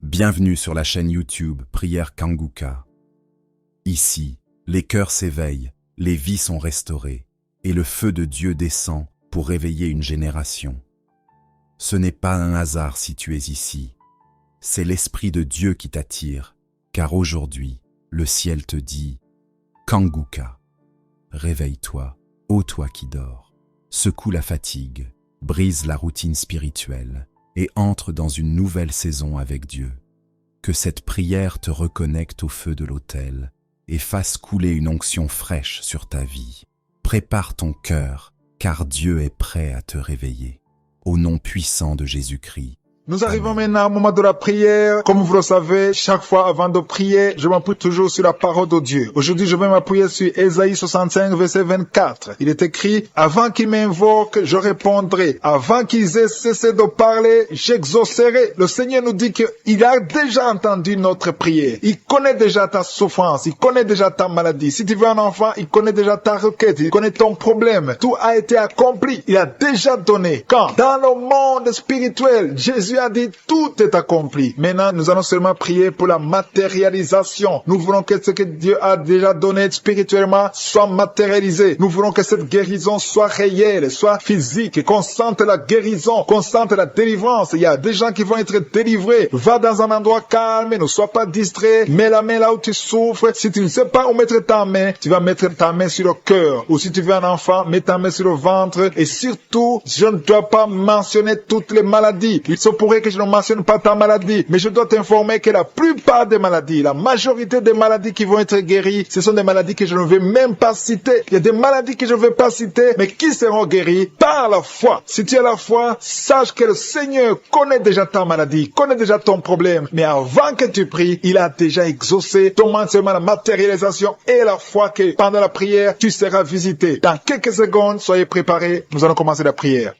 Bienvenue sur la chaîne YouTube Prière Kanguka. Ici, les cœurs s'éveillent, les vies sont restaurées, et le feu de Dieu descend pour réveiller une génération. Ce n'est pas un hasard si tu es ici. C'est l'Esprit de Dieu qui t'attire, car aujourd'hui, le ciel te dit « Kanguka, réveille-toi, ô toi qui dors, secoue la fatigue, brise la routine spirituelle et entre dans une nouvelle saison avec Dieu. Que cette prière te reconnecte au feu de l'autel et fasse couler une onction fraîche sur ta vie. Prépare ton cœur, car Dieu est prêt à te réveiller. Au nom puissant de Jésus-Christ. Nous arrivons maintenant au moment de la prière. Comme vous le savez, chaque fois avant de prier, je m'appuie toujours sur la parole de Dieu. Aujourd'hui, je vais m'appuyer sur Ésaïe 65, verset 24. Il est écrit, « Avant qu'ils m'invoquent, je répondrai. Avant qu'ils aient cessé de parler, j'exaucerai. » Le Seigneur nous dit qu'il a déjà entendu notre prière. Il connaît déjà ta souffrance. Il connaît déjà ta maladie. Si tu veux un enfant, il connaît déjà ta requête. Il connaît ton problème. Tout a été accompli. Il a déjà donné. Quand? Dans le monde spirituel, Jésus a dit tout est accompli. Maintenant, nous allons seulement prier pour la matérialisation. Nous voulons que ce que Dieu a déjà donné spirituellement soit matérialisé. Nous voulons que cette guérison soit réelle, soit physique, qu'on sente la guérison, qu'on sente la délivrance. Il y a des gens qui vont être délivrés. Va dans un endroit calme, ne sois pas distrait. Mets la main là où tu souffres. Si tu ne sais pas où mettre ta main, tu vas mettre ta main sur le cœur. Ou si tu veux un enfant, mets ta main sur le ventre. Et surtout, je ne dois pas mentionner toutes les maladies. Il se pourrait que je ne mentionne pas ta maladie, mais je dois t'informer que la plupart des maladies, la majorité des maladies qui vont être guéries, ce sont des maladies que je ne vais même pas citer. Il y a des maladies que je ne vais pas citer, mais qui seront guéries par la foi. Si tu as la foi, sache que le Seigneur connaît déjà ta maladie, connaît déjà ton problème, mais avant que tu pries, il a déjà exaucé. Demande seulement la matérialisation et la foi que pendant la prière, tu seras visité. Dans quelques secondes, soyez préparés, nous allons commencer la prière.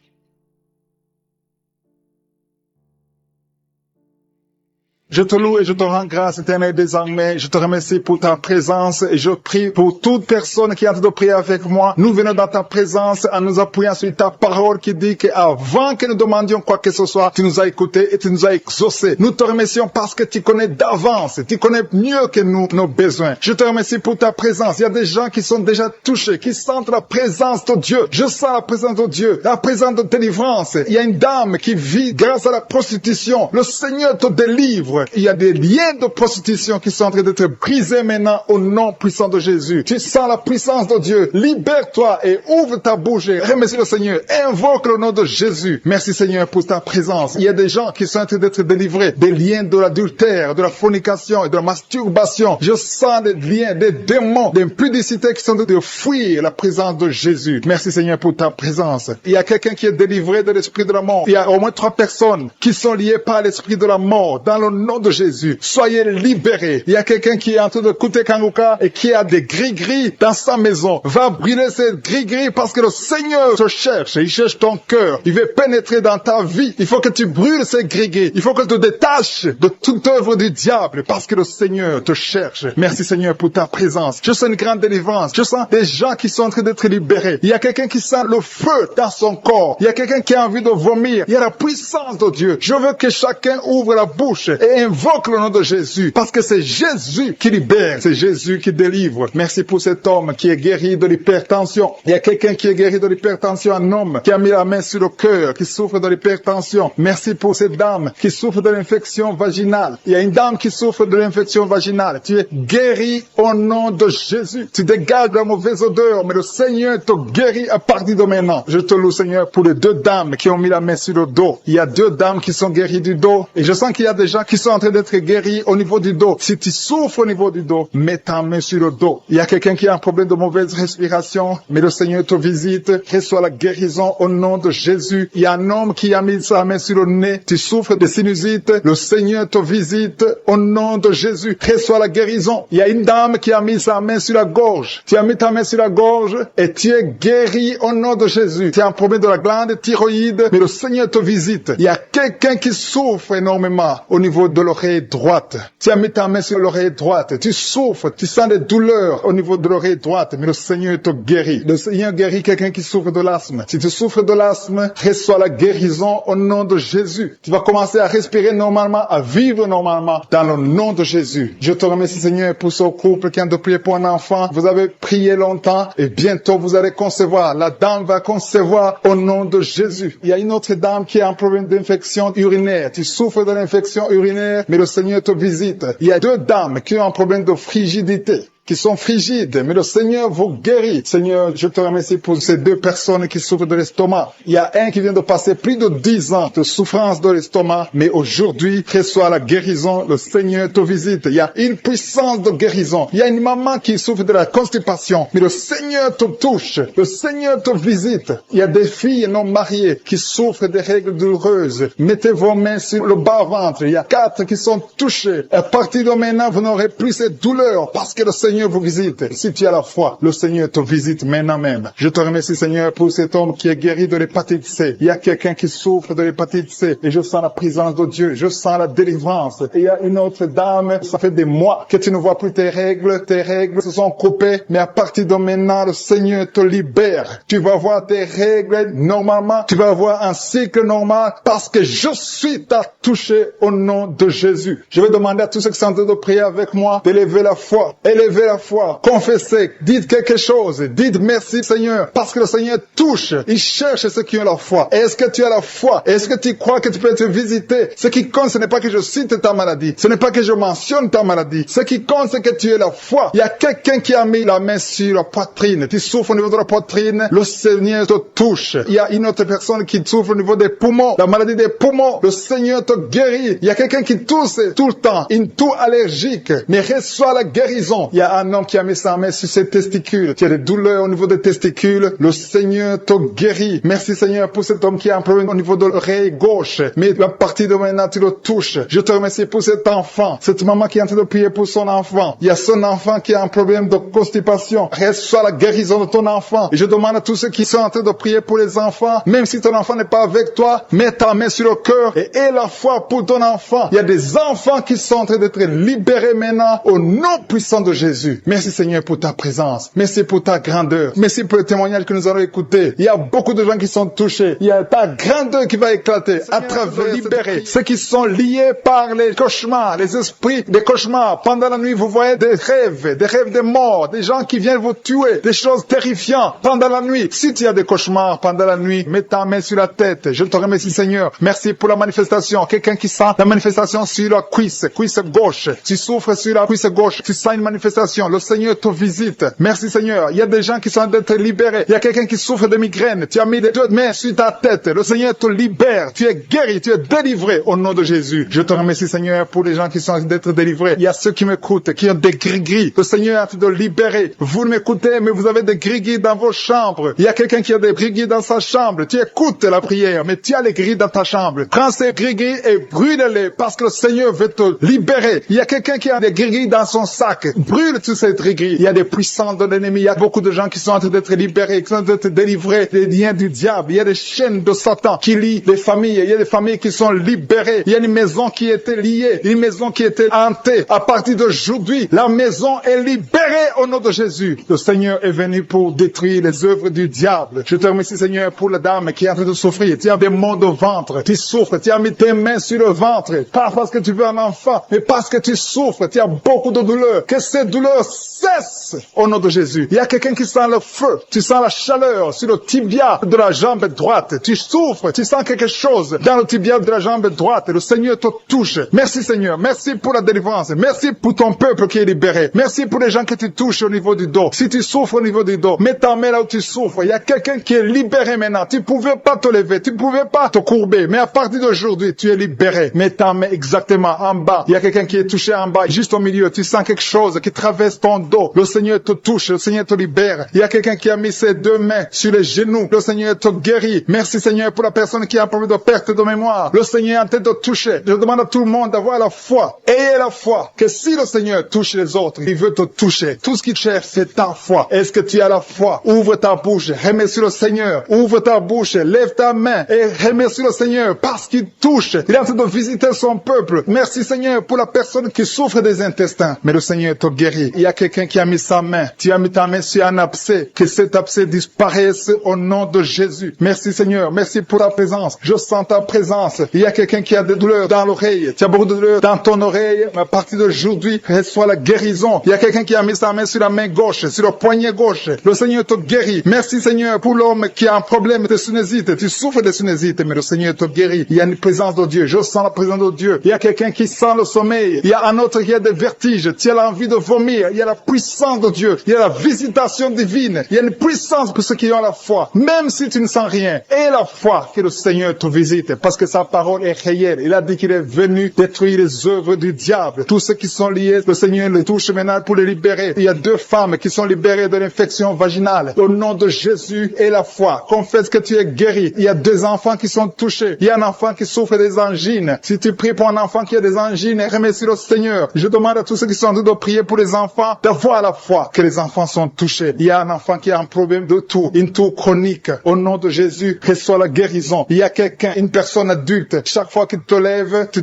Je te loue et je te rends grâce, Éternel, désormais. Je te remercie pour ta présence et je prie pour toute personne qui est en train de prier avec moi. Nous venons dans ta présence en nous appuyant sur ta parole qui dit qu'avant que nous demandions quoi que ce soit, tu nous as écoutés et tu nous as exaucés. Nous te remercions parce que tu connais d'avance, tu connais mieux que nous nos besoins. Je te remercie pour ta présence. Il y a des gens qui sont déjà touchés, qui sentent la présence de Dieu. Je sens la présence de Dieu, la présence de délivrance. Il y a une dame qui vit grâce à la prostitution. Le Seigneur te délivre. Il y a des liens de prostitution qui sont en train d'être brisés maintenant au nom puissant de Jésus. Tu sens la puissance de Dieu. Libère-toi et ouvre ta bouche. Remercie le Seigneur. Invoque le nom de Jésus. Merci Seigneur pour ta présence. Il y a des gens qui sont en train d'être délivrés des liens de l'adultère, de la fornication et de la masturbation. Je sens des liens, des démons, des impudicités qui sont en train de fuir la présence de Jésus. Merci Seigneur pour ta présence. Il y a quelqu'un qui est délivré de l'esprit de la mort. Il y a au moins 3 personnes qui sont liées par l'esprit de la mort. Dans le nom de Jésus, soyez libérés. Il y a quelqu'un qui est en train de écouter Kanguka et qui a des gris-gris dans sa maison. Va brûler ces gris-gris parce que le Seigneur te cherche. Il cherche ton cœur. Il veut pénétrer dans ta vie. Il faut que tu brûles ces gris-gris. Il faut que tu te détaches de toute œuvre du diable parce que le Seigneur te cherche. Merci Seigneur pour ta présence. Je sens une grande délivrance. Je sens des gens qui sont en train d'être libérés. Il y a quelqu'un qui sent le feu dans son corps. Il y a quelqu'un qui a envie de vomir. Il y a la puissance de Dieu. Je veux que chacun ouvre la bouche et invoque le nom de Jésus, parce que c'est Jésus qui libère, c'est Jésus qui délivre. Merci pour cet homme qui est guéri de l'hypertension. Il y a quelqu'un qui est guéri de l'hypertension, un homme qui a mis la main sur le cœur, qui souffre de l'hypertension. Merci pour cette dame qui souffre de l'infection vaginale. Il y a une dame qui souffre de l'infection vaginale. Tu es guéri au nom de Jésus. Tu dégages la mauvaise odeur, mais le Seigneur te guérit à partir de maintenant. Je te loue Seigneur pour les 2 dames qui ont mis la main sur le dos. Il y a 2 dames qui sont guéries du dos et je sens qu'il y a des gens qui sont en train d'être guéri au niveau du dos. Si tu souffres au niveau du dos, mets ta main sur le dos. Il y a quelqu'un qui a un problème de mauvaise respiration, mais le Seigneur te visite. Reçois la guérison au nom de Jésus. Il y a un homme qui a mis sa main sur le nez. Tu souffres de sinusite. Le Seigneur te visite au nom de Jésus. Reçois la guérison. Il y a une dame qui a mis sa main sur la gorge. Tu as mis ta main sur la gorge et tu es guéri au nom de Jésus. Tu as un problème de la glande thyroïde, mais le Seigneur te visite. Il y a quelqu'un qui souffre énormément au niveau de l'oreille droite. Tu as mis ta main sur l'oreille droite. Tu souffres, tu sens des douleurs au niveau de l'oreille droite, mais le Seigneur te guérit. Le Seigneur guérit quelqu'un qui souffre de l'asthme. Si tu souffres de l'asthme, reçois la guérison au nom de Jésus. Tu vas commencer à respirer normalement, à vivre normalement dans le nom de Jésus. Je te remercie, Seigneur, pour ce couple qui a de prier pour un enfant. Vous avez prié longtemps et bientôt vous allez concevoir. La dame va concevoir au nom de Jésus. Il y a une autre dame qui a un problème d'infection urinaire. Tu souffres de l'infection urinaire, mais le Seigneur te visite. Il y a 2 dames qui ont un problème de frigidité, qui sont frigides, mais le Seigneur vous guérit. Seigneur, je te remercie pour ces 2 personnes qui souffrent de l'estomac. Il y a un qui vient de passer plus de 10 ans de souffrance de l'estomac, mais aujourd'hui, reçoit la guérison, le Seigneur te visite. Il y a une puissance de guérison. Il y a une maman qui souffre de la constipation, mais le Seigneur te touche, le Seigneur te visite. Il y a des filles non mariées qui souffrent des règles douloureuses. Mettez vos mains sur le bas-ventre. Il y a 4 qui sont touchés. À partir de maintenant, vous n'aurez plus cette douleur parce que le Seigneur vous visite. Si tu as la foi, le Seigneur te visite maintenant même. Je te remercie, Seigneur, pour cet homme qui est guéri de l'hépatite C. Il y a quelqu'un qui souffre de l'hépatite C et je sens la présence de Dieu. Je sens la délivrance. Et il y a une autre dame, ça fait des mois que tu ne vois plus tes règles se sont coupées, mais à partir de maintenant, le Seigneur te libère. Tu vas voir tes règles normalement, tu vas avoir un cycle normal parce que je suis touché au nom de Jésus. Je vais demander à tous ceux qui sont en train de prier avec moi d'élever la foi. Élevez la foi, confessez, dites quelque chose, dites merci Seigneur, parce que le Seigneur touche, il cherche ceux qui ont la foi. Est-ce que tu as la foi? Est-ce que tu crois que tu peux être visité? Ce qui compte, ce n'est pas que je cite ta maladie, ce n'est pas que je mentionne ta maladie, ce qui compte, c'est que tu aies la foi. Il y a quelqu'un qui a mis la main sur la poitrine, tu souffres au niveau de la poitrine, le Seigneur te touche. Il y a une autre personne qui souffre au niveau des poumons, la maladie des poumons, le Seigneur te guérit. Il y a quelqu'un qui tousse tout le temps, une toux allergique, mais reçoit la guérison. Il y a un homme qui a mis sa main sur ses testicules. Tu as des douleurs au niveau des testicules. Le Seigneur te guérit. Merci Seigneur pour cet homme qui a un problème au niveau de l'oreille gauche. Mais à partir de maintenant, tu le touches. Je te remercie pour cet enfant. Cette maman qui est en train de prier pour son enfant. Il y a son enfant qui a un problème de constipation. Reçois la guérison de ton enfant. Et je demande à tous ceux qui sont en train de prier pour les enfants, même si ton enfant n'est pas avec toi, mets ta main sur le cœur et aie la foi pour ton enfant. Il y a des enfants qui sont en train d'être libérés maintenant au nom puissant de Jésus. Merci Seigneur pour ta présence. Merci pour ta grandeur. Merci pour le témoignage que nous allons écouter. Il y a beaucoup de gens qui sont touchés. Il y a ta grandeur qui va éclater à travers libérer ceux qui sont liés par les cauchemars, les esprits des cauchemars. Pendant la nuit, vous voyez des rêves de mort, des gens qui viennent vous tuer, des choses terrifiantes pendant la nuit. Si tu as des cauchemars pendant la nuit, mets ta main sur la tête. Je te remercie Seigneur. Merci pour la manifestation. Quelqu'un qui sent la manifestation sur la cuisse gauche. Tu souffres sur la cuisse gauche. Tu sens une manifestation. Le Seigneur te visite. Merci Seigneur. Il y a des gens qui sont en train d'être libérés. Il y a quelqu'un qui souffre de migraine. Tu as mis les 2 mains sur ta tête. Le Seigneur te libère. Tu es guéri. Tu es délivré au nom de Jésus. Je te remercie Seigneur pour les gens qui sont en train d'être délivrés. Il y a ceux qui m'écoutent, qui ont des gris-gris. Le Seigneur est en train de libérer. Vous m'écoutez, mais vous avez des gris-gris dans vos chambres. Il y a quelqu'un qui a des gris-gris dans sa chambre. Tu écoutes la prière, mais tu as les gris dans ta chambre. Prends ces gris-gris et brûle-les parce que le Seigneur veut te libérer. Il y a quelqu'un qui a des gris-gris dans son sac. Brûle tous ces gris-gris. Il y a des puissances de l'ennemi. Il y a beaucoup de gens qui sont en train d'être libérés, qui sont en train d'être délivrés des liens du diable. Il y a des chaînes de Satan qui lient les familles. Il y a des familles qui sont libérées. Il y a une maison qui était liée, une maison qui était hantée. À partir d'aujourd'hui, la maison est libérée au nom de Jésus. Le Seigneur est venu pour détruire les œuvres du diable. Je te remercie Seigneur pour la dame qui est en train de souffrir. Tu as des maux de ventre. Tu souffres. Tu as mis tes mains sur le ventre. Pas parce que tu veux un enfant, mais parce que tu souffres. Tu as beaucoup de douleurs. Que ces douleurs cessent au nom de Jésus. Il y a quelqu'un qui sent le feu. Tu sens la chaleur sur le tibia de la jambe droite. Tu souffres. Tu sens quelque chose dans le tibia de la jambe droite. Le Seigneur te touche. Merci Seigneur. Merci pour la délivrance. Merci pour ton peuple qui est libéré. Merci pour les gens que tu touches au niveau du dos. Si tu souffres au niveau du dos, mets ta main là où tu souffres. Il y a quelqu'un qui est libéré maintenant. Tu pouvais pas te lever. Tu pouvais pas te courber. Mais à partir d'aujourd'hui, tu es libéré. Mets ta main exactement en bas. Il y a quelqu'un qui est touché en bas, juste au milieu. Tu sens quelque chose qui traverse traverse ton dos. Le Seigneur te touche, le Seigneur te libère. Il y a quelqu'un qui a mis ses deux mains sur les genoux. Le Seigneur te guérit. Merci Seigneur pour la personne qui a un problème de perte de mémoire. Le Seigneur est en train de toucher. Je demande à tout le monde d'avoir la foi. Ayez la foi que si le Seigneur touche les autres, il veut te toucher. Tout ce qu'il cherche, c'est ta foi. Est-ce que tu as la foi? Ouvre ta bouche, remercie le Seigneur. Ouvre ta bouche, lève ta main et remercie le Seigneur parce qu'il touche. Il est en train de visiter son peuple. Merci Seigneur pour la personne qui souffre des intestins. Mais le Seigneur te guérit. Il y a quelqu'un qui a mis sa main. Tu as mis ta main sur un abcès. Que cet abcès disparaisse au nom de Jésus. Merci Seigneur. Merci pour ta présence. Je sens ta présence. Il y a quelqu'un qui a des douleurs dans l'oreille. Tu as beaucoup de douleurs dans ton oreille. Mais à partir d'aujourd'hui, reçois la guérison. Il y a quelqu'un qui a mis sa main sur la main gauche, sur le poignet gauche. Le Seigneur te guérit. Merci Seigneur pour l'homme qui a un problème de sinusite. Tu souffres de sinusite, mais le Seigneur te guérit. Il y a une présence de Dieu. Je sens la présence de Dieu. Il y a quelqu'un qui sent le sommeil. Il y a un autre qui a des vertiges. Tu as l'envie de vomir. Il y a la puissance de Dieu. Il y a la visitation divine. Il y a une puissance pour ceux qui ont la foi. Même si tu ne sens rien, aie la foi que le Seigneur te visite parce que sa parole est réelle. Il a dit qu'il est venu détruire les œuvres du diable. Tous ceux qui sont liés, le Seigneur les touche maintenant pour les libérer. Il y a 2 femmes qui sont libérées de l'infection vaginale. Au nom de Jésus et la foi, confesse que tu es guéri. Il y a 2 enfants qui sont touchés. Il y a un enfant qui souffre des angines. Si tu pries pour un enfant qui a des angines, remercie le Seigneur. Je demande à tous ceux qui sont en train de prier pour les enfants d'avoir la foi que les enfants sont touchés. Il y a un enfant qui a un problème de toux, une toux chronique. Au nom de Jésus, reçois la guérison. Il y a quelqu'un, une personne adulte, chaque fois que tu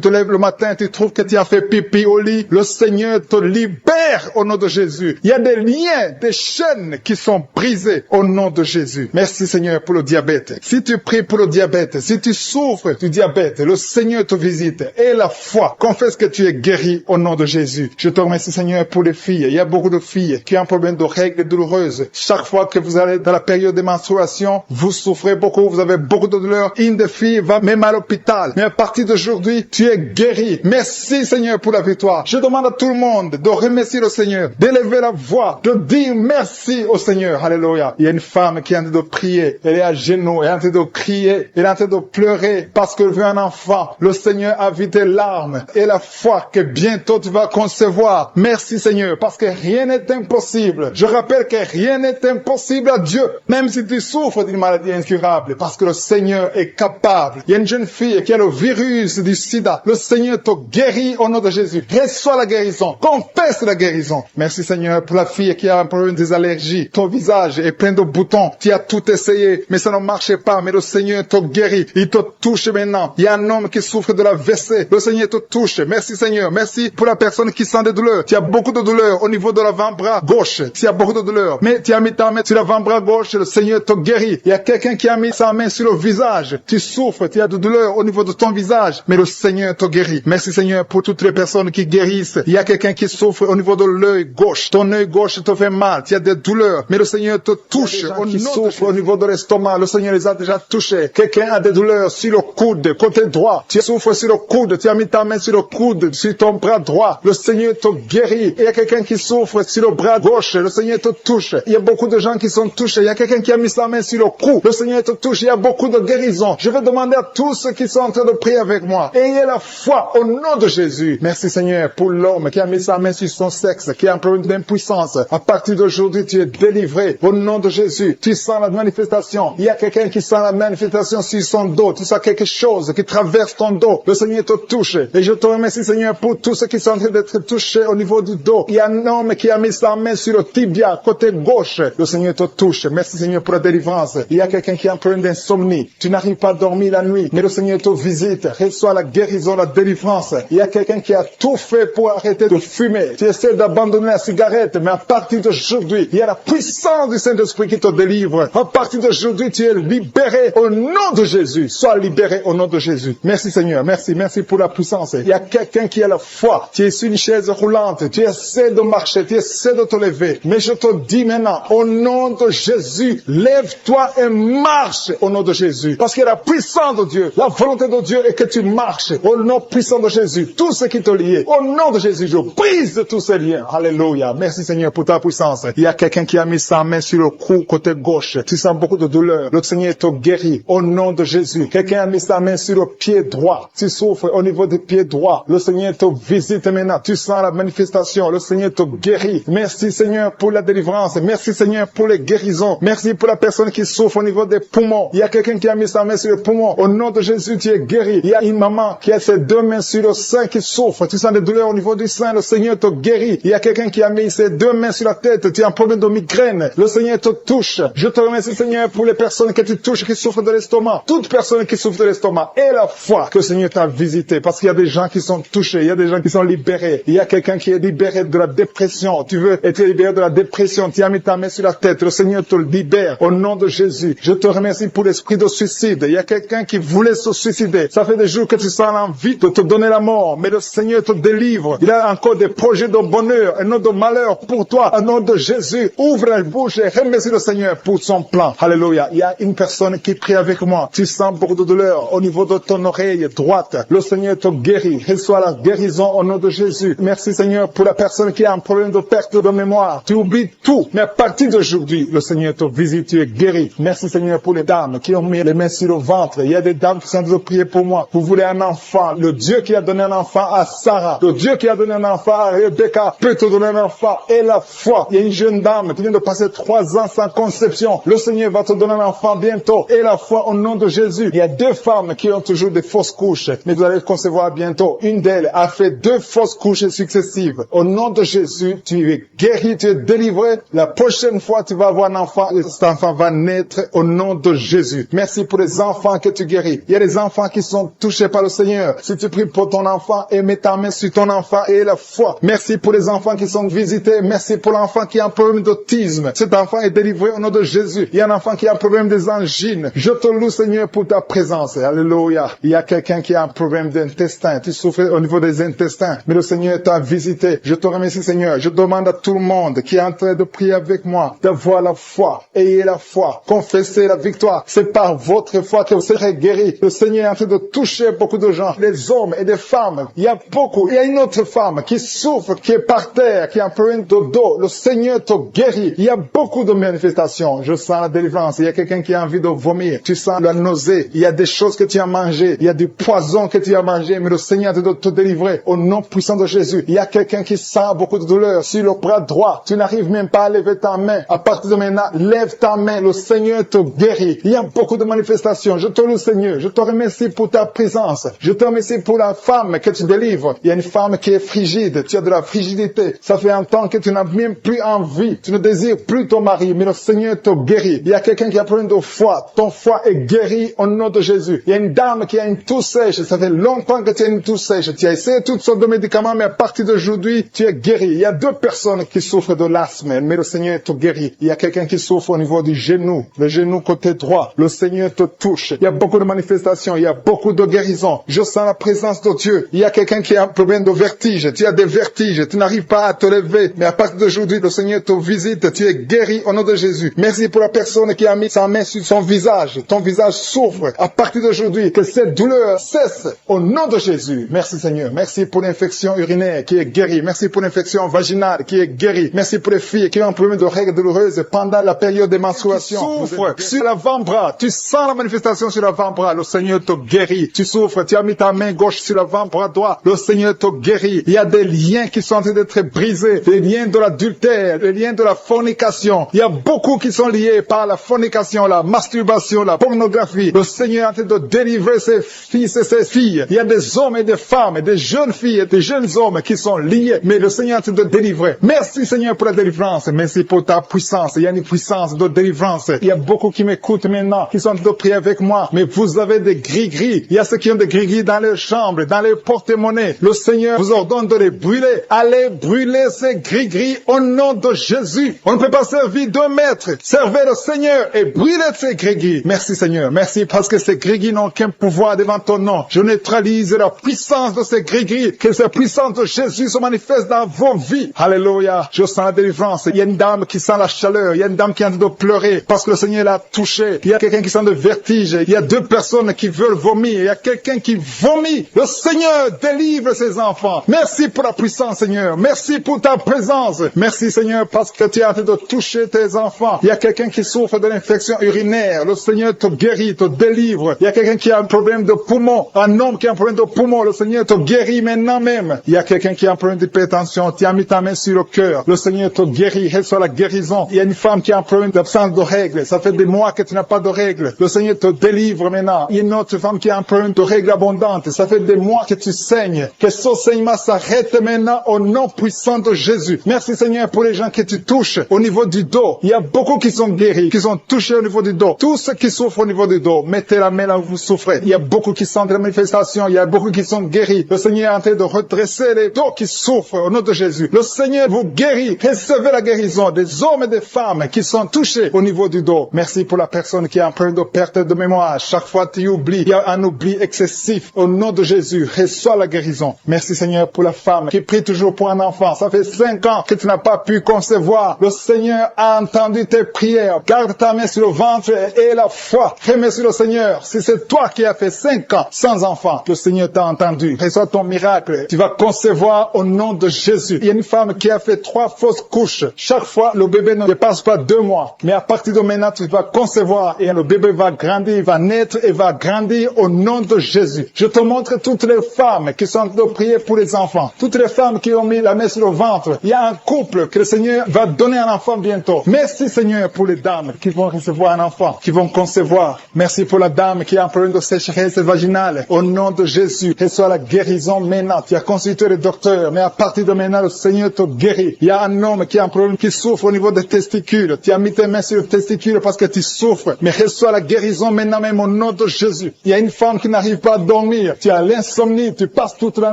te lèves le matin, tu trouves que tu as fait pipi au lit, le Seigneur te libère au nom de Jésus. Il y a des liens, des chaînes qui sont brisées au nom de Jésus. Merci Seigneur pour le diabète. Si tu pries pour le diabète, si tu souffres du diabète, le Seigneur te visite. Et la foi, confesse que tu es guéri au nom de Jésus. Je te remercie Seigneur pour les filles. Il y a beaucoup de filles qui ont un problème de règles douloureuses. Chaque fois que vous allez dans la période de menstruation, vous souffrez beaucoup, vous avez beaucoup de douleurs. Une des filles va même à l'hôpital. Mais à partir d'aujourd'hui, tu es guéri. Merci Seigneur pour la victoire. Je demande à tout le monde de remercier le Seigneur, d'élever la voix, de dire merci au Seigneur. Alléluia. Il y a une femme qui est en train de prier. Elle est à genoux, elle est en train de crier, elle est en train de pleurer parce qu'elle veut un enfant. Le Seigneur a vu tes larmes et la foi que bientôt tu vas concevoir. Merci Seigneur parce que rien n'est impossible. Je rappelle que rien n'est impossible à Dieu, même si tu souffres d'une maladie incurable, parce que le Seigneur est capable. Il y a une jeune fille qui a le virus du sida. Le Seigneur te guérit au nom de Jésus. Reçois la guérison. Confesse la guérison. Merci Seigneur pour la fille qui a un problème des allergies. Ton visage est plein de boutons. Tu as tout essayé, mais ça ne marchait pas. Mais le Seigneur te guérit. Il te touche maintenant. Il y a un homme qui souffre de la WC. Le Seigneur te touche. Merci Seigneur. Merci pour la personne qui sent des douleurs. Tu as beaucoup de douleurs au niveau de l'avant-bras gauche. Tu as beaucoup de douleurs. Mais tu as mis ta main sur l'avant-bras gauche. Le Seigneur te guérit. Il y a quelqu'un qui a mis sa main sur le visage. Tu souffres. Tu as de douleurs au niveau de ton visage. Mais le Seigneur te guérit. Merci Seigneur pour toutes les personnes qui guérissent. Il y a quelqu'un qui souffre au niveau de l'œil gauche. Ton œil gauche te fait mal. Tu as des douleurs. Mais le Seigneur te touche. Qui souffre au niveau de l'estomac. Le Seigneur les a déjà touchés. Quelqu'un a des douleurs sur le coude, côté droit. Tu souffres sur le coude. Tu as mis ta main sur le coude, sur ton bras droit. Le Seigneur te guérit. Il y a quelqu'un qui souffre sur le bras gauche. Le Seigneur te touche. Il y a beaucoup de gens qui sont touchés. Il y a quelqu'un qui a mis sa main sur le cou. Le Seigneur te touche. Il y a beaucoup de guérisons. Je vais demander à tous ceux qui sont en train de prier avec moi. Ayez la foi au nom de Jésus. Merci Seigneur pour l'homme qui a mis sa main sur son sexe, qui a un problème d'impuissance. À partir d'aujourd'hui, tu es délivré au nom de Jésus. Tu sens la manifestation. Il y a quelqu'un qui sent la manifestation sur son dos. Tu sens quelque chose qui traverse ton dos. Le Seigneur te touche. Et je te remercie Seigneur pour tous ceux qui sont en train d'être touchés au niveau du dos. Il y a un homme qui a mis sa main sur le tibia, côté gauche. Le Seigneur te touche. Merci Seigneur pour la délivrance. Il y a quelqu'un qui a un problème d'insomnie. Tu n'arrives pas à dormir la nuit. Mais le Seigneur te visite. Reçois la guérison, la délivrance. Il y a quelqu'un qui a tout fait pour arrêter de fumer. Tu essaies d'abandonner la cigarette, mais à partir d'aujourd'hui, il y a la puissance du Saint-Esprit qui te délivre. À partir d'aujourd'hui, tu es libéré au nom de Jésus. Sois libéré au nom de Jésus. Merci Seigneur. Merci pour la puissance. Il y a quelqu'un qui a la foi. Tu es sur une chaise roulante. Tu essaies de marcher. Tu essaies de te lever. Mais je te dis maintenant, au nom de Jésus, lève-toi et marche au nom de Jésus. Parce qu'il y a la puissance de Dieu. La volonté de Dieu est que tu marches au nom puissant de Jésus. Tout ce qui te lie, au nom de Jésus, je brise tous ces liens. Alléluia. Merci Seigneur pour ta puissance. Il y a quelqu'un qui a mis sa main sur le cou côté gauche. Tu sens beaucoup de douleur. Le Seigneur te guérit au nom de Jésus. Quelqu'un a mis sa main sur le pied droit. Tu souffres au niveau du pied droit. Le Seigneur te visite maintenant. Tu sens la manifestation. Le Seigneur Seigneur te guérit. Merci Seigneur pour la délivrance. Merci Seigneur pour les guérisons. Merci pour la personne qui souffre au niveau des poumons. Il y a quelqu'un qui a mis sa main sur les poumons. Au nom de Jésus, tu es guéri. Il y a une maman qui a ses deux mains sur le sein qui souffre. Tu sens des douleurs au niveau du sein. Le Seigneur te guérit. Il y a quelqu'un qui a mis ses deux mains sur la tête. Tu as un problème de migraine. Le Seigneur te touche. Je te remercie Seigneur pour les personnes que tu touches qui souffrent de l'estomac. Toute personne qui souffre de l'estomac. Et la foi que le Seigneur t'a visité. Parce qu'il y a des gens qui sont touchés. Il y a des gens qui sont libérés. Il y a quelqu'un qui est libéré de la dépression. Tu veux être libéré de la dépression. Tu as mis ta main sur la tête. Le Seigneur te libère. Au nom de Jésus. Je te remercie pour l'esprit de suicide. Il y a quelqu'un qui voulait se suicider. Ça fait des jours que tu sens l'envie de te donner la mort. Mais le Seigneur te délivre. Il a encore des projets de bonheur et non de malheur pour toi. Au nom de Jésus. Ouvre la bouche et remercie le Seigneur pour son plan. Alléluia. Il y a une personne qui prie avec moi. Tu sens beaucoup de douleur au niveau de ton oreille droite. Le Seigneur te guérit. Reçois la guérison au nom de Jésus. Merci Seigneur pour la personne qui a un problème de perte de mémoire. Tu oublies tout. Mais à partir d'aujourd'hui, le Seigneur te visite. Tu es guéri. Merci Seigneur pour les dames qui ont mis les mains sur le ventre. Il y a des dames qui sont en train de prier pour moi. Vous voulez un enfant. Le Dieu qui a donné un enfant à Sarah. Le Dieu qui a donné un enfant à Rebecca peut te donner un enfant. Et la foi. Il y a une jeune dame qui vient de passer 3 ans sans conception. Le Seigneur va te donner un enfant bientôt. Et la foi au nom de Jésus. Il y a 2 femmes qui ont toujours des fausses couches. Mais vous allez concevoir bientôt. Une d'elles a fait 2 fausses couches successives. Au nom de Jésus, tu es guéri, tu es délivré. La prochaine fois, tu vas avoir un enfant. Et cet enfant va naître au nom de Jésus. Merci pour les enfants que tu guéris. Il y a des enfants qui sont touchés par le Seigneur. Si tu pries pour ton enfant et mets ta main sur ton enfant et la foi. Merci pour les enfants qui sont visités. Merci pour l'enfant qui a un problème d'autisme. Cet enfant est délivré au nom de Jésus. Il y a un enfant qui a un problème des angines. Je te loue Seigneur pour ta présence. Alléluia. Il y a quelqu'un qui a un problème d'intestin. Tu souffres au niveau des intestins. Mais le Seigneur t'a visité. Je te remercie Seigneur. Je demande à tout le monde qui est en train de prier avec moi d'avoir la foi. Ayez la foi. Confessez la victoire. C'est par votre foi que vous serez guéris. Le Seigneur est en train de toucher beaucoup de gens. Des hommes et des femmes. Il y a beaucoup. Il y a une autre femme qui souffre, qui est par terre, qui a un problème de dos. Le Seigneur te guérit. Il y a beaucoup de manifestations. Je sens la délivrance. Il y a quelqu'un qui a envie de vomir. Tu sens la nausée. Il y a des choses que tu as mangées. Il y a du poison que tu as mangé. Mais le Seigneur te te délivrer. Au nom puissant de Jésus. Il y a quelqu'un qui sent beaucoup de douleur sur le bras droit. Tu n'arrives même pas à lever ta main. À partir de maintenant, lève ta main. Le Seigneur te guérit. Il y a beaucoup de manifestations. Je te loue, Seigneur. Je te remercie pour ta présence. Je te remercie pour la femme que tu délivres. Il y a une femme qui est frigide. Tu as de la frigidité. Ça fait un temps que tu n'as même plus envie. Tu ne désires plus ton mari. Mais le Seigneur te guérit. Il y a quelqu'un qui a un problème de foie. Ton foie est guéri au nom de Jésus. Il y a une dame qui a une toux sèche. Ça fait longtemps que tu as une toux sèche. Tu as essayé toutes sortes de médicaments, mais à partir d'aujourd'hui, tu es guéri. Il y a 2 personnes qui souffrent de l'asthme, mais le Seigneur te guérit. Il y a quelqu'un qui souffre au niveau du genou, le genou côté droit. Le Seigneur te touche. Il y a beaucoup de manifestations. Il y a beaucoup de guérisons. Je sens la présence de Dieu. Il y a quelqu'un qui a un problème de vertige. Tu as des vertiges. Tu n'arrives pas à te lever, mais à partir d'aujourd'hui, le Seigneur te visite. Tu es guéri au nom de Jésus. Merci pour la personne qui a mis sa main sur son visage. Ton visage souffre. À partir d'aujourd'hui, que cette douleur cesse au nom de Jésus. Merci Seigneur. Merci pour l'infection urinaire qui est guérie. Merci pour l'infection vaginale qui est guérie. Merci pour les filles qui ont un problème de règles douloureuses pendant la période des menstruations. Tu souffres sur l'avant-bras. Tu sens la manifestation sur l'avant-bras. Le Seigneur te guérit. Tu souffres. Tu as mis ta main gauche sur l'avant-bras droit. Le Seigneur te guérit. Il y a des liens qui sont en train d'être brisés. Des liens de l'adultère. Des liens de la fornication. Il y a beaucoup qui sont liés par la fornication, la masturbation, la pornographie. Le Seigneur est en train de délivrer ses fils et ses filles. Il y a des hommes et des femmes, et des jeunes filles et des jeunes hommes qui sont liés. Mais le Seigneur est en train de délivrer. Merci Seigneur pour la délivrance. Merci pour ta puissance. Il y a une puissance de délivrance. Il y a beaucoup qui m'écoutent maintenant, qui sont en train de prier avec moi. Mais vous avez des gris-gris. Il y a ceux qui ont des gris-gris dans leurs chambres, dans les porte-monnaies. Le Seigneur vous ordonne de les brûler. Allez brûler ces gris-gris au nom de Jésus. On ne peut pas servir 2 maîtres. Servez le Seigneur et brûlez ces gris-gris. Merci Seigneur. Merci parce que ces gris-gris n'ont qu'un pouvoir devant ton nom. Je neutralise la puissance de ces gris-gris. Que cette puissance de Jésus se manifeste dans vos vies. Alléluia. Je sens la délivrance. Il y a une dame qui sent la chaleur. Il y a une dame qui est en train de pleurer parce que le Seigneur l'a touchée. Il y a quelqu'un qui sent de vertige. Il y a 2 personnes qui veulent vomir. Il y a quelqu'un qui vomit. Le Seigneur délivre ses enfants. Merci pour la puissance, Seigneur. Merci pour ta présence. Merci, Seigneur, parce que tu es en train de toucher tes enfants. Il y a quelqu'un qui souffre de l'infection urinaire. Le Seigneur te guérit, te délivre. Il y a quelqu'un qui a un problème de poumon. Un homme qui a un problème de poumon. Le Seigneur te guérit maintenant même. Il y a quelqu'un qui a un problème d'hypertension. tu as mis ta main sur le cœur. Le Seigneur te guérit, reçois la guérison. Il y a une femme qui a un problème d'absence de règles. Ça fait des mois que tu n'as pas de règles. Le Seigneur te délivre maintenant. Il y a une autre femme qui a un problème de règles abondantes. Ça fait des mois que tu saignes. Que ce saignement s'arrête maintenant au nom puissant de Jésus. Merci Seigneur pour les gens que tu touches au niveau du dos. Il y a beaucoup qui sont guéris, qui sont touchés au niveau du dos. Tous ceux qui souffrent au niveau du dos, mettez la main là où vous souffrez. Il y a beaucoup qui sentent la manifestation. Il y a beaucoup qui sont guéris. Le Seigneur est en train de redresser les dos qui souffrent au nom de Jésus. Le Seigneur vous guérit. Recevez la guérison des hommes et des femmes qui sont touchés au niveau du dos. Merci pour la personne qui a un problème de perte de mémoire. Chaque fois tu oublies, il y a un oubli excessif. Au nom de Jésus, reçois la guérison. Merci Seigneur pour la femme qui prie toujours pour un enfant. Ça fait 5 ans que tu n'as pas pu concevoir. Le Seigneur a entendu tes prières. Garde ta main sur le ventre et la foi. Remercie le Seigneur. Si c'est toi qui as fait 5 ans sans enfant, le Seigneur t'a entendu. Reçois ton miracle. Tu vas concevoir au nom de Jésus. Il y a une femme qui a fait 3 fausses couches. Chaque fois, le bébé ne dépasse pas 2 mois. Mais à partir de maintenant, tu vas concevoir et le bébé va grandir, va naître et va grandir au nom de Jésus. Je te montre toutes les femmes qui sont en train de prier pour les enfants. Toutes les femmes qui ont mis la main sur le ventre. Il y a un couple que le Seigneur va donner un enfant bientôt. Merci Seigneur pour les dames qui vont recevoir un enfant, qui vont concevoir. Merci pour la dame qui a un problème de sécheresse vaginale. Au nom de Jésus, reçois la guérison maintenant. Tu as consulté le docteur, mais à partir de maintenant, le Seigneur te guérit. Il y a un homme qui a un problème, qui souffre au niveau des testicules. Tu as mis tes mains sur le testicule parce que tu souffres. Mais reçois la guérison maintenant même au nom de Jésus. Il y a une femme qui n'arrive pas à dormir. Tu as l'insomnie, tu passes toute la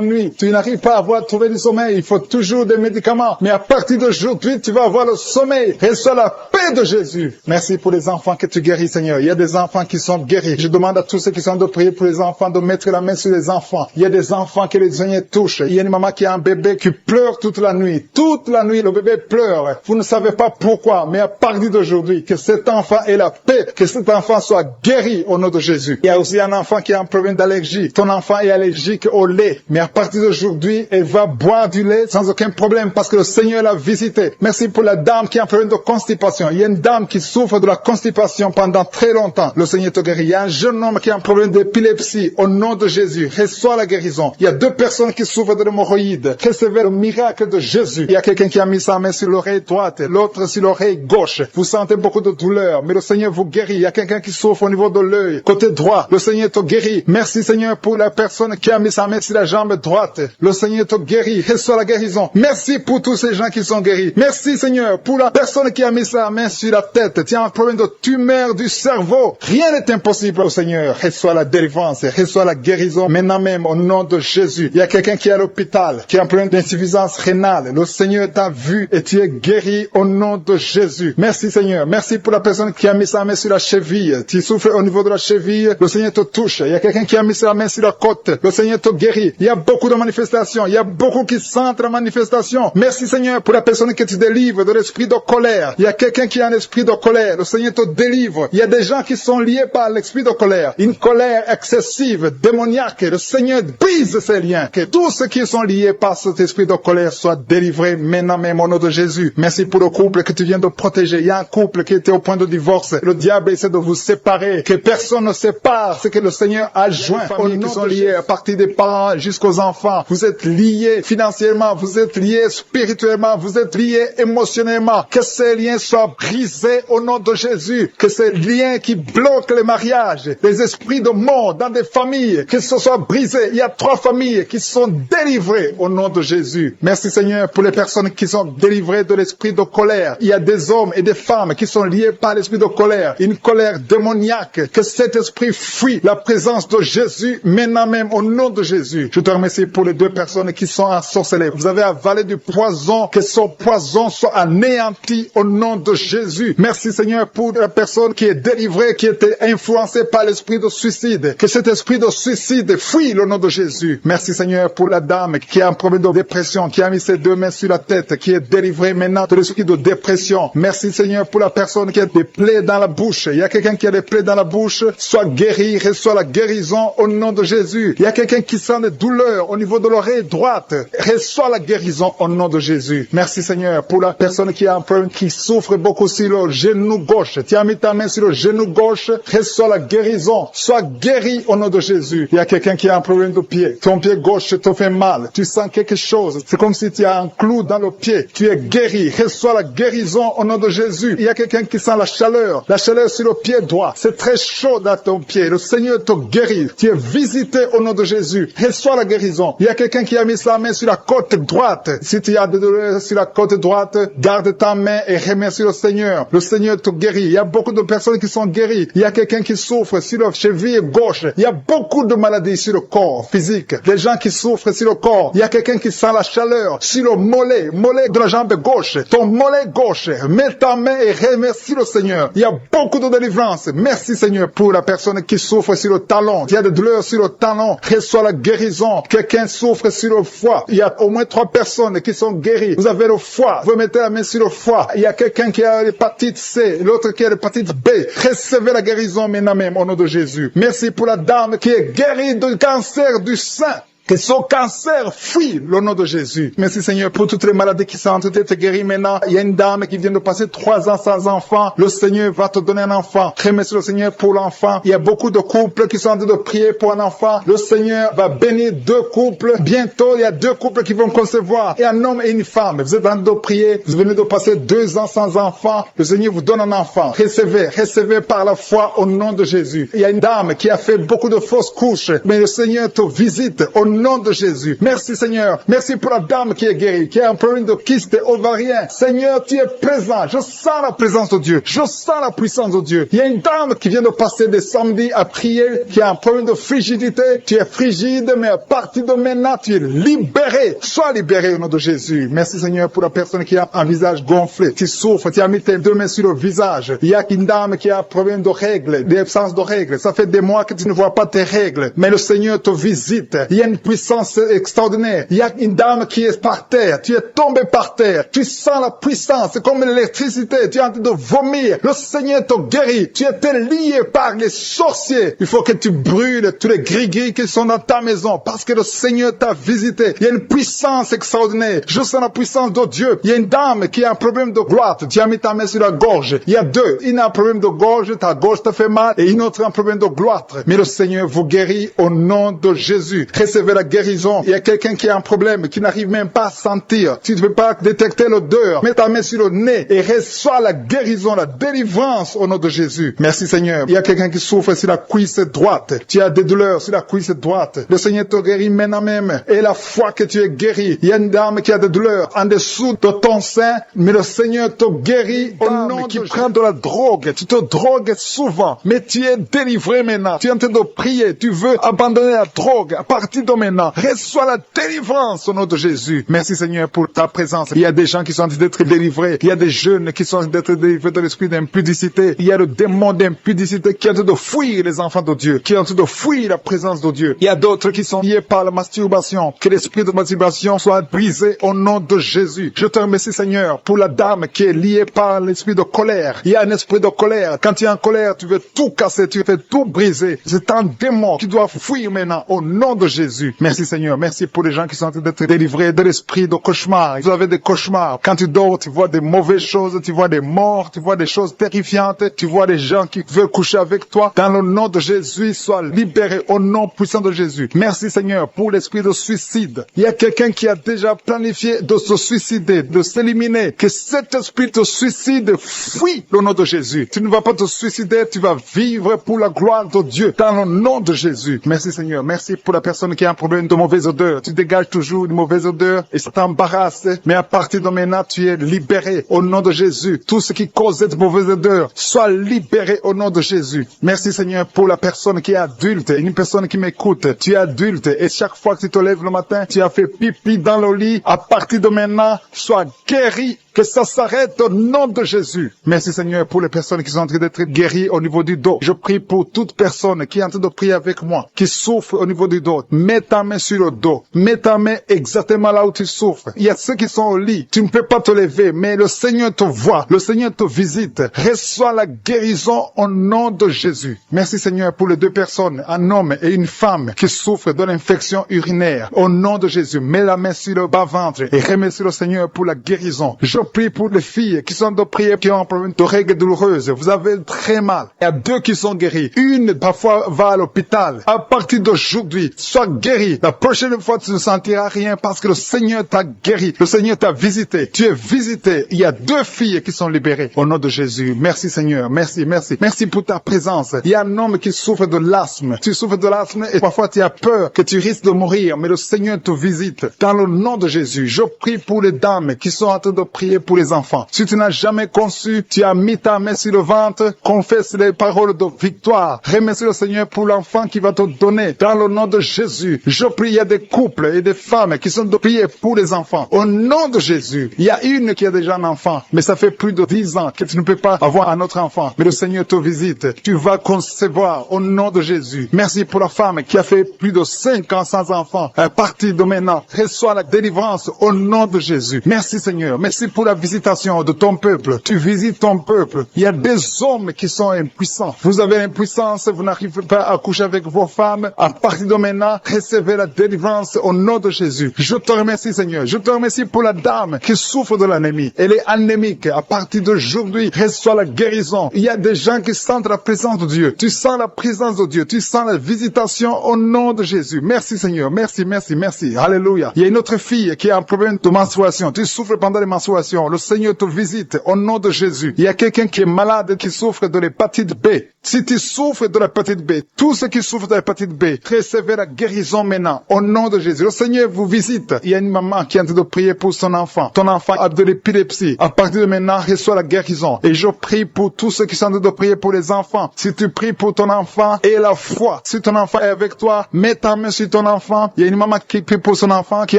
nuit. Tu n'arrives pas à trouver du sommeil. Il faut toujours des médicaments. Mais à partir d'aujourd'hui, tu vas avoir le sommeil. Reçois la paix de Jésus. Merci pour les enfants que tu guéris, Seigneur. Il y a des enfants qui sont guéris. Je demande à tous ceux qui sont de prier pour les enfants de mettre la main sur les enfants. Il y a des enfants que les Seigneur touchent. Il y a une maman qui a un bébé qui pleure toute la nuit. Toute la nuit, le bébé pleure. Vous ne savez pas pourquoi, mais à partir d'aujourd'hui, que cet enfant ait la paix, que cet enfant soit guéri au nom de Jésus. Il y a aussi un enfant qui a un problème d'allergie. Ton enfant est allergique au lait, mais à partir d'aujourd'hui, elle va boire du lait sans aucun problème parce que le Seigneur l'a visité. Merci pour la dame qui a un problème de constipation. Il y a une dame qui souffre de la constipation pendant très longtemps. Le Seigneur te guérit. Il y a un jeune homme qui a un problème d'épilepsie. Au nom de Jésus, reçois la guérison. Il y a 2 personnes qui souffrent de l'hémorroïde. Recevez le miracle de Jésus. Il y a quelqu'un qui a mis sa main sur l'oreille droite, l'autre sur l'oreille gauche. Vous sentez beaucoup de douleur, mais le Seigneur vous guérit. Il y a quelqu'un qui souffre au niveau de l'œil, côté droit. Le Seigneur te guérit. Merci Seigneur pour la personne qui a mis sa main sur la jambe droite. Le Seigneur te guérit. Reçois la guérison. Merci pour tous ces gens qui sont guéris. Merci Seigneur pour la personne qui a mis sa main sur la tête. Tu as un problème de tumeur du cerveau. Rien n'est impossible au Seigneur. Reçois la délivrance. Reçois la guérison maintenant même au nom de Jésus. Il y a quelqu'un qui est à l'hôpital, qui a un problème d'insuffisance rénale. Le Seigneur t'a vu et tu es guéri au nom de Jésus. Merci Seigneur. Merci pour la personne qui a mis sa main sur la cheville. Tu souffres au niveau de la cheville. Le Seigneur te touche. Il y a quelqu'un qui a mis sa main sur la côte. Le Seigneur te guérit. Il y a beaucoup de manifestations. Il y a beaucoup qui sentent la manifestation. Merci Seigneur pour la personne que tu délivres de l'esprit de colère. Il y a quelqu'un qui a un esprit de colère. Le Seigneur te délivre. Il y a des gens qui sont liés par l'esprit de colère. Une colère excessive, démoniaque. Le Seigneur brise ces liens. Que tous ceux qui sont liés par cet esprit de colère soient délivrés maintenant même au nom de Jésus. Merci pour le couple que tu viens de protéger. Il y a un couple qui était au point de divorce. Le diable essaie de vous séparer. Que personne ne sépare ce que le Seigneur a joint. Aux familles qui sont liées à partir des parents jusqu'aux enfants. Vous êtes liés financièrement. Vous êtes liés spirituellement. Vous êtes liés émotionnellement. Que ces liens soient brisés au nom de Jésus. Que ces liens qui bloquent les mariages, les esprits de mort dans des familles, que ce soit brisé. Il y a 3 familles qui sont délivrées au nom de Jésus. Merci Seigneur pour les personnes qui sont délivrées de l'esprit de colère. Il y a des hommes et des femmes qui sont liés par l'esprit de colère. Une colère démoniaque. Que cet esprit fuit la présence de Jésus maintenant même au nom de Jésus. Je te remercie pour les 2 personnes qui sont ensorcelées. Vous avez avalé du poison. Que son poison soit anéanti au nom de Jésus. Merci Seigneur pour la personne qui est délivrée, qui était influencée par l'esprit de suicide. Que cet esprit de suicide fuit au nom de Jésus. Merci Seigneur pour la dame qui a un problème de dépression, qui a mis ses 2 mains sur la tête, qui est délivrée maintenant de l'esprit de dépression. Merci Seigneur pour la personne qui a des plaies dans la bouche. Il y a quelqu'un qui a des plaies dans la bouche. Sois guéri, reçois la guérison au nom de Jésus. Il y a quelqu'un qui sent des douleurs au niveau de l'oreille droite. Reçois la guérison au nom de Jésus. Merci Seigneur pour la personne qui a un problème, qui souffre beaucoup sur le genou gauche. Tu as mis ta main sur le genou gauche. Reçois la guérison. Sois guéri au nom de Jésus. Il y a quelqu'un qui a un problème de pied. Ton pied gauche te fait mal. Tu sens quelque chose. C'est comme si tu as un clou dans le pied. Tu es guéri. Reçois la guérison au nom de Jésus. Il y a quelqu'un qui sent la chaleur sur le pied droit. C'est très chaud dans ton pied. Le Seigneur te guérit. Tu es visité au nom de Jésus. Reçois la guérison. Il y a quelqu'un qui a mis sa main sur la côte droite. Si tu as des douleurs sur la côte droite, garde ta main et remercie le Seigneur. Le Seigneur te guérit. Il y a beaucoup de personnes qui sont guéries. Il y a quelqu'un qui souffre sur la cheville gauche. Il y a beaucoup de maladies sur le corps physique. Des gens qui souffrent sur le corps. Il y a quelqu'un qui sent la chaleur sur le mollet de la jambe gauche. Ton mollet gauche. Mets ta main et remercie le Seigneur. Il y a beaucoup de délivrance. Merci Seigneur pour la personne qui souffre sur le talon. Il y a des douleurs sur le talon. Reçois la guérison. Quelqu'un souffre sur le foie. Il y a au moins 3 personnes qui sont guéries. Vous avez le foie. Vous mettez la main sur le foie. Il y a quelqu'un qui a l'hépatite C. L'autre qui a l'hépatite B. Recevez la guérison maintenant même au nom de Jésus. Merci pour la dame qui est guérie du cancer du sein. Que son cancer fuit le nom de Jésus. Merci Seigneur pour toutes les maladies qui sont en train d'être guéries maintenant. Il y a une dame qui vient de passer 3 ans sans enfant. Le Seigneur va te donner un enfant. Remercie le Seigneur pour l'enfant. Il y a beaucoup de couples qui sont en train de prier pour un enfant. Le Seigneur va bénir 2 couples. Bientôt, il y a 2 couples qui vont concevoir. Et un homme et une femme. Vous êtes en train de prier. Vous venez de passer 2 ans sans enfant. Le Seigneur vous donne un enfant. Recevez par la foi au nom de Jésus. Il y a une dame qui a fait beaucoup de fausses couches. Mais le Seigneur te visite au nom de Jésus. Merci Seigneur. Merci pour la dame qui est guérie, qui a un problème de kyste ovarien. Seigneur, tu es présent. Je sens la présence de Dieu. Je sens la puissance de Dieu. Il y a une dame qui vient de passer des samedis à prier, qui a un problème de frigidité. Tu es frigide, mais à partir de maintenant, tu es libéré. Sois libéré au nom de Jésus. Merci Seigneur pour la personne qui a un visage gonflé. Tu souffres, tu as mis tes 2 mains sur le visage. Il y a une dame qui a un problème de règles, d'absence de règles. Ça fait des mois que tu ne vois pas tes règles, mais le Seigneur te visite. Il y a une puissance extraordinaire. Il y a une dame qui est par terre. Tu es tombé par terre. Tu sens la puissance. C'est comme l'électricité. Tu es en train de vomir. Le Seigneur te guérit. Tu étais lié par les sorciers. Il faut que tu brûles tous les gris-gris qui sont dans ta maison parce que le Seigneur t'a visité. Il y a une puissance extraordinaire. Je sens la puissance de Dieu. Il y a une dame qui a un problème de gloire. Tu as mis ta main sur la gorge. Il y a 2. Une a un problème de gorge. Ta gorge te fait mal. Et une autre a un problème de gloire. Mais le Seigneur vous guérit au nom de Jésus. Recevez la guérison. Il y a quelqu'un qui a un problème, qui n'arrive même pas à sentir. Tu ne peux pas détecter l'odeur. Mets ta main sur le nez et reçois la guérison, la délivrance au nom de Jésus. Merci Seigneur. Il y a quelqu'un qui souffre sur la cuisse droite. Tu as des douleurs sur la cuisse droite. Le Seigneur te guérit maintenant même. Et la foi que tu es guéri. Il y a une dame qui a des douleurs en dessous de ton sein, mais le Seigneur te guérit au nom qui prend de la drogue. Tu te drogues souvent, mais tu es délivré maintenant. Tu es en train de prier. Tu veux abandonner la drogue à partir de maintenant. Reçois la délivrance au nom de Jésus. Merci Seigneur pour ta présence. Il y a des gens qui sont en train d'être délivrés. Il y a des jeunes qui sont en train d'être délivrés de l'esprit d'impudicité. Il y a le démon d'impudicité qui est en train de fuir les enfants de Dieu, qui est en train de fuir la présence de Dieu. Il y a d'autres qui sont liés par la masturbation. Que l'esprit de masturbation soit brisé au nom de Jésus. Je te remercie Seigneur pour la dame qui est liée par l'esprit de colère. Il y a un esprit de colère. Quand tu es en colère, tu veux tout casser, tu veux tout briser. C'est un démon qui doit fuir maintenant au nom de Jésus. Merci Seigneur, merci pour les gens qui sont en train d'être délivrés de l'esprit de cauchemar. Vous avez des cauchemars. Quand tu dors, tu vois des mauvaises choses, tu vois des morts, tu vois des choses terrifiantes, tu vois des gens qui veulent coucher avec toi. Dans le nom de Jésus, sois libéré au nom puissant de Jésus. Merci Seigneur pour l'esprit de suicide. Il y a quelqu'un qui a déjà planifié de se suicider, de s'éliminer. Que cet esprit de suicide fuit le nom de Jésus. Tu ne vas pas te suicider, tu vas vivre pour la gloire de Dieu. Dans le nom de Jésus. Merci Seigneur, merci pour la personne qui a un problème de mauvaise odeur. Tu dégages toujours une mauvaise odeur et ça t'embarrasse. Mais à partir de maintenant, tu es libéré au nom de Jésus. Tout ce qui cause cette mauvaise odeur, sois libéré au nom de Jésus. Merci Seigneur pour la personne qui est adulte, une personne qui m'écoute. Tu es adulte et chaque fois que tu te lèves le matin, tu as fait pipi dans le lit. À partir de maintenant, sois guéri. Que ça s'arrête au nom de Jésus. Merci Seigneur pour les personnes qui sont en train d'être guéries au niveau du dos. Je prie pour toute personne qui est en train de prier avec moi, qui souffre au niveau du dos. Mets ta main sur le dos. Mets ta main exactement là où tu souffres. Il y a ceux qui sont au lit. Tu ne peux pas te lever, mais le Seigneur te voit. Le Seigneur te visite. Reçois la guérison au nom de Jésus. Merci Seigneur pour les 2 personnes, un homme et une femme qui souffrent de l'infection urinaire. Au nom de Jésus, mets la main sur le bas-ventre et remercie le Seigneur pour la guérison. Je prie pour les filles qui sont de prière, qui ont un problème de règles douloureuses. Vous avez très mal. Il y a 2 qui sont guéris. Une, parfois, va à l'hôpital. À partir d'aujourd'hui, sois guéri. La prochaine fois, tu ne sentiras rien parce que le Seigneur t'a guéri. Le Seigneur t'a visité. Tu es visité. Il y a 2 filles qui sont libérées. Au nom de Jésus. Merci Seigneur. Merci, merci. Merci pour ta présence. Il y a un homme qui souffre de l'asthme. Tu souffres de l'asthme et parfois tu as peur que tu risques de mourir. Mais le Seigneur te visite. Dans le nom de Jésus, je prie pour les dames qui sont en train de prier pour les enfants. Si tu n'as jamais conçu, tu as mis ta main sur le ventre, confesse les paroles de victoire. Remercie le Seigneur pour l'enfant qui va te donner. Dans le nom de Jésus, je prie, il y a des couples et des femmes qui sont de prier pour les enfants. Au nom de Jésus, il y a une qui a déjà un enfant, mais ça fait plus de 10 ans que tu ne peux pas avoir un autre enfant. Mais le Seigneur te visite. Tu vas concevoir au nom de Jésus. Merci pour la femme qui a fait plus de 5 ans sans enfant. À partir de maintenant, reçois la délivrance au nom de Jésus. Merci Seigneur. Merci pour la visitation de ton peuple. Tu visites ton peuple. Il y a des hommes qui sont impuissants. Vous avez l'impuissance, vous n'arrivez pas à coucher avec vos femmes. À partir de maintenant, recevez la délivrance au nom de Jésus. Je te remercie Seigneur. Je te remercie pour la dame qui souffre de l'anémie. Elle est anémique. À partir d'aujourd'hui, reçois la guérison. Il y a des gens qui sentent la présence de Dieu. Tu sens la présence de Dieu. Tu sens la visitation au nom de Jésus. Merci Seigneur. Merci, merci, merci. Alléluia. Il y a une autre fille qui a un problème de menstruation. Tu souffres pendant les menstruations. Le Seigneur te visite au nom de Jésus. Il y a quelqu'un qui est malade, qui souffre de l'hépatite B. Si tu souffres de l'hépatite B, tous ceux qui souffrent de l'hépatite B, recevez la guérison maintenant au nom de Jésus. Le Seigneur vous visite. Il y a une maman qui est en train de prier pour son enfant. Ton enfant a de l'épilepsie. À partir de maintenant, reçoit la guérison. Et je prie pour tous ceux qui sont en train de prier pour les enfants. Si tu pries pour ton enfant, aie la foi. Si ton enfant est avec toi, mets ta main sur ton enfant. Il y a une maman qui prie pour son enfant qui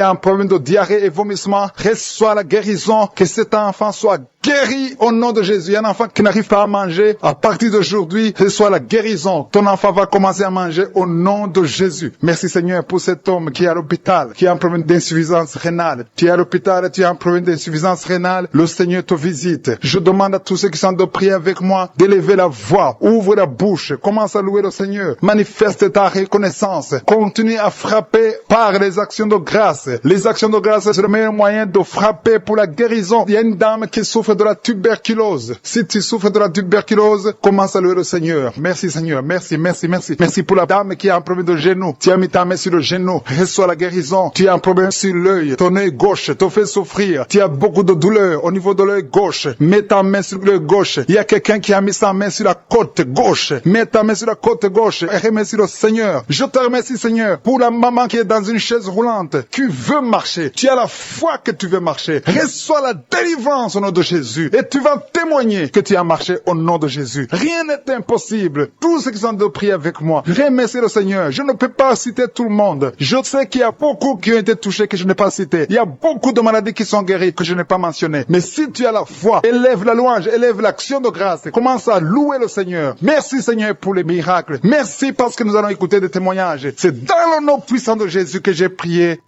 a un problème de diarrhée et vomissement. Reçois la guérison. Que cet enfant soit guéri au nom de Jésus. Il y a un enfant qui n'arrive pas à manger. À partir d'aujourd'hui, reçois la guérison. Ton enfant va commencer à manger au nom de Jésus. Merci Seigneur pour cet homme qui est à l'hôpital, qui a un problème d'insuffisance rénale. Tu es à l'hôpital et tu as un problème d'insuffisance rénale. Le Seigneur te visite. Je demande à tous ceux qui sont de prier avec moi d'élever la voix. Ouvre la bouche. Commence à louer le Seigneur. Manifeste ta reconnaissance. Continue à frapper par les actions de grâce. Les actions de grâce, c'est le meilleur moyen de frapper pour la guérison. Il y a une dame qui souffre de la tuberculose. Si tu souffres de la tuberculose, commence à louer le Seigneur. Merci Seigneur. Merci, merci, merci. Merci pour la dame qui a un problème de genou. Tu as mis ta main sur le genou. Reçois la guérison. Tu as un problème sur l'œil. Ton œil gauche te fait souffrir. Tu as beaucoup de douleur au niveau de l'œil gauche. Mets ta main sur l'œil gauche. Il y a quelqu'un qui a mis sa main sur la côte gauche. Mets ta main sur la côte gauche et remercie le Seigneur. Je te remercie Seigneur pour la maman qui est dans une chaise roulante, qui veut marcher. Tu as la foi que tu veux marcher. Reçois la délivrance au nom de Jésus. Et tu vas témoigner que tu as marché au nom de Jésus. Rien n'est impossible. Tous ceux qui sont de prier avec moi, remercie le Seigneur. Je ne peux pas citer tout le monde. Je sais qu'il y a beaucoup qui ont été touchés que je n'ai pas cités. Il y a beaucoup de maladies qui sont guéries que je n'ai pas mentionnées. Mais si tu as la foi, élève la louange, élève l'action de grâce. Commence à louer le Seigneur. Merci Seigneur pour les miracles. Merci parce que nous allons écouter des témoignages. C'est dans le nom puissant de Jésus que j'ai prié.